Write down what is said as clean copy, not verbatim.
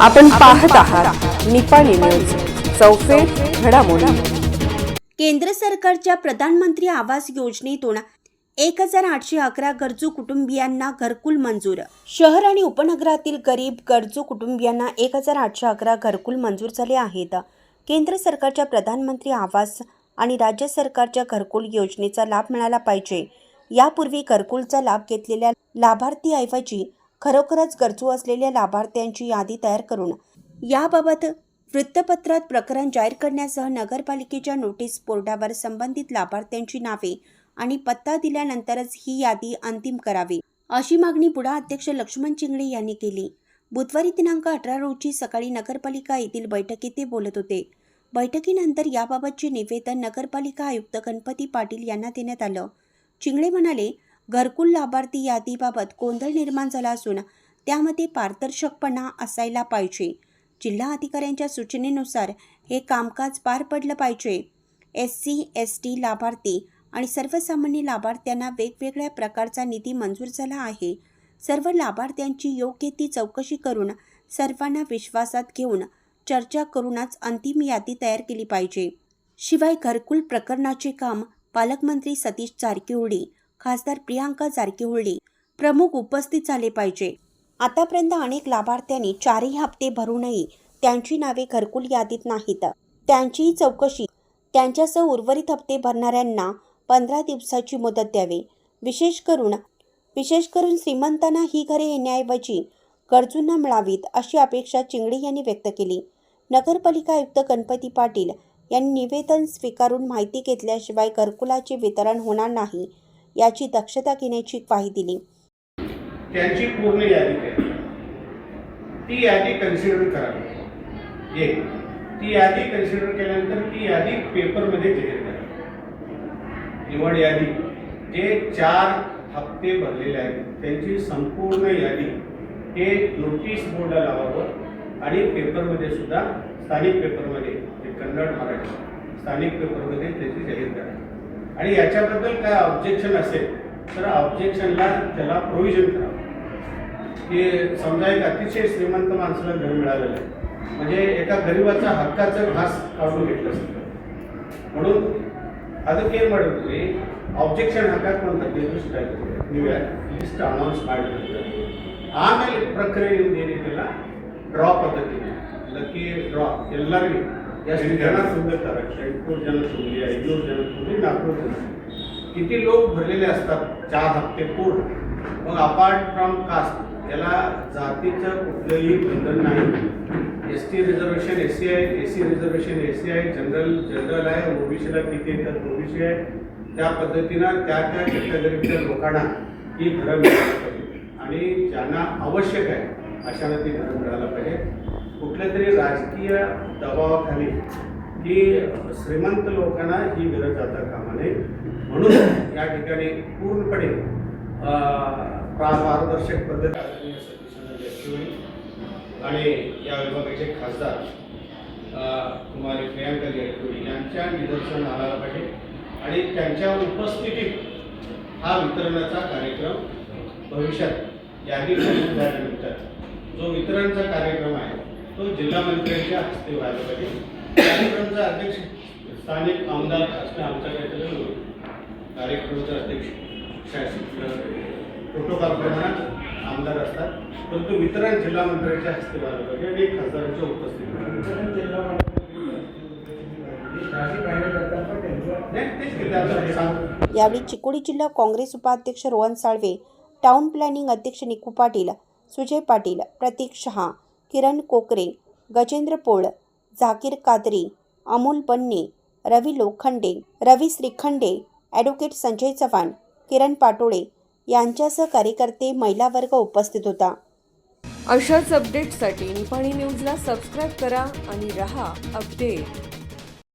आपण पाहत आहात निपाणी न्यूज, चौफेर घडामोडी। केंद्र सरकारच्या प्रधानमंत्री आवास योजनेतून 1811 गरजू कुटुंबियांना घरकुल मंजूर। शहर आणि उपनगरातील गरीब गरजू कुटुंबियांना 1811 घरकुल मंजूर झाले आहेत। केंद्र सरकारच्या प्रधानमंत्री आवास आणि राज्य सरकारच्या घरकुल योजनेचा लाभ मिळाला पाहिजे। यापूर्वी घरकुलचा लाभ घेतलेल्या लाभार्थीऐवजी खरोखरच गरजू असलेल्या लाभार्थ्यांची यादी तयार करून याबाबत वृत्तपत्रात प्रकरण जाहीर करण्यासह नगरपालिकेच्या नोटीस बोर्डावर संबंधित लाभार्थ्यांची नावे आणि पत्ता दिल्यानंतरच ही यादी अंतिम करावी, अशी मागणी बुडा अध्यक्ष लक्ष्मण चिंगळे यांनी केली। बुधवारी दिनांक 18 रोजी सकाळी नगरपालिका येथील बैठकीत ते बोलत होते। बैठकीनंतर याबाबतचे निवेदन नगरपालिका आयुक्त गणपती पाटील यांना देण्यात आलं। चिंगळे म्हणाले, घरकुल लाभार्थी यादीबाबत गोंधळ निर्माण झाला असून त्यामध्ये पारदर्शकपणा असायला पाहिजे। जिल्हा अधिकाऱ्यांच्या सूचनेनुसार हे कामकाज पार पडलं पाहिजे। SC, ST लाभार्थी आणि सर्वसामान्य लाभार्थ्यांना वेगवेगळ्या प्रकारचा निधी मंजूर झाला आहे। सर्व लाभार्थ्यांची योग्य ती चौकशी करून सर्वांना विश्वासात घेऊन चर्चा करूनच अंतिम यादी तयार केली पाहिजे। शिवाय घरकुल प्रकरणाचे काम पालकमंत्री सतीश जारकिहोळी, खासदार प्रियांका जारकिहोळी प्रमुख उपस्थित झाले पाहिजे। आतापर्यंत अनेक लाभार्थ्यांनी 4ही हप्ते भरूनही त्यांची नावे घरकुल यादीत नाहीत। त्यांचीही चौकशी, त्यांच्यासह उर्वरित हप्ते भरणाऱ्यांना 15 दिवसाची मुदत द्यावी। विशेष करून श्रीमंतांना ही घरे येण्याऐवजी गरजूंना मिळावीत, अशी अपेक्षा चिंगळे यांनी व्यक्त केली। नगरपालिका आयुक्त गणपती पाटील यांनी निवेदन स्वीकारून माहिती घेतल्याशिवाय घरकुलाचे वितरण होणार नाही याची दक्षता घेण्याची ग्वाही दिली। त्यांची पूर्ण यादी करा, ती यादी कन्सिडर करावी। एक, ती यादी कन्सिडर केल्यानंतर ती यादी पेपरमध्ये जाहीर करा। निवड यादी जे 4 हप्ते भरलेले आहेत त्यांची संपूर्ण यादी हे नोटीस बोर्डला लावावं आणि पेपरमध्ये सुद्धा, स्थानिक पेपरमध्ये, कन्नड, मराठी स्थानिक पेपरमध्ये त्याची जाहीर करा। आणि याच्याबद्दल काय ऑब्जेक्शन असेल तर ऑब्जेक्शनला त्याला प्रोव्हिजन करावं। की समजा एक अतिशय श्रीमंत माणसाला घर मिळालेलं आहे, म्हणजे एका गरिबाचा हक्काचं घास काढून घेतलं असतं, म्हणून ಅದಕ್ಕೆ ಮಾಡಿದ್ವಿ ಆಬ್ಜೆಕ್ಷನ್ ಹಾಕಕ್ಕೆ ಒಂದು 15 ದಿವಸ ಆಯ್ತು, ನೀವು ಲಿಸ್ಟ್ ಅನೌನ್ಸ್ ಮಾಡಿರ್ತಾರೆ। ಆಮೇಲೆ ಪ್ರಕ್ರಿಯೆ ಏನಿಲ್ಲ, ಡ್ರಾ ಪದ್ಧತಿ, ಲಕ್ಕಿ ಡ್ರಾ, ಎಲ್ಲರಿಗೂ ಎಷ್ಟು ಜನ ತುಂಬಿರ್ತಾರೆ, 800 जण तुम्ही, 500 जण तुम्ही, 400 जण किती लोक भरलेले असतात 4 हप्ते पूर्ण। मग अपार्ट फ्रॉम कास्ट याला जातीचं कुठलंही बंधन नाही। ST रिझर्वेशन SC आहे, SC रिझर्वेशन SC आहे, जनरल आहे, OBCला किती येतात OBC आहे। त्या पद्धतीनं त्या कॅटेगरीच्या लोकांना ही घरं मिळायला पाहिजे आणि ज्यांना आवश्यक आहे अशांना ती घरं मिळायला पाहिजे। कुठल्या तरी राजकीय दबावाखाली की श्रीमंत लोकांना ही घरं जाता कामा नये, म्हणून या ठिकाणी पूर्णपणे पारदर्शक पद्धतीने आणि या विभागाचे खासदार कुमारी प्रियांका जारकिहोळी यांच्या निदर्शन आला पाहिजे आणि त्यांच्या उपस्थितीत हा वितरणाचा कार्यक्रम भविष्यात यादी झाल्यानंतर जो वितरणचा कार्यक्रम आहे तो जिल्हा मंत्र्यांच्या हस्ते व्हायला पाहिजे। कार्यक्रमाचा अध्यक्ष स्थानिक आमदार असणे आमचा काहीतरी कार्यक्रमाचा अध्यक्ष शासित प्रोटोकॉल प्रमाणात आमदार असतात, परंतु वितरण जिल्हा मंत्र्यांच्या हस्ते व्हायला पाहिजे आणि खासदारांच्या उपस्थितीत। यावेळी चिकोडी जिल्हा काँग्रेस उपाध्यक्ष रोहन साळवे, टाउन प्लॅनिंग अध्यक्ष निकू पाटील, सुजय पाटील, प्रतीक शहा, किरण कोकरे, गजेंद्र पोळ, झाकीर कादरी, अमोल बन्ने, रवी लोखंडे, रवी श्रीखंडे, ॲडव्होकेट संजय चव्हाण, किरण पाटोळे यांच्यासह कार्यकर्ते, महिला वर्ग उपस्थित होता। अशाच अपडेट्ससाठी निपाणी न्यूजला सबस्क्राईब करा आणि रहा अपडेट।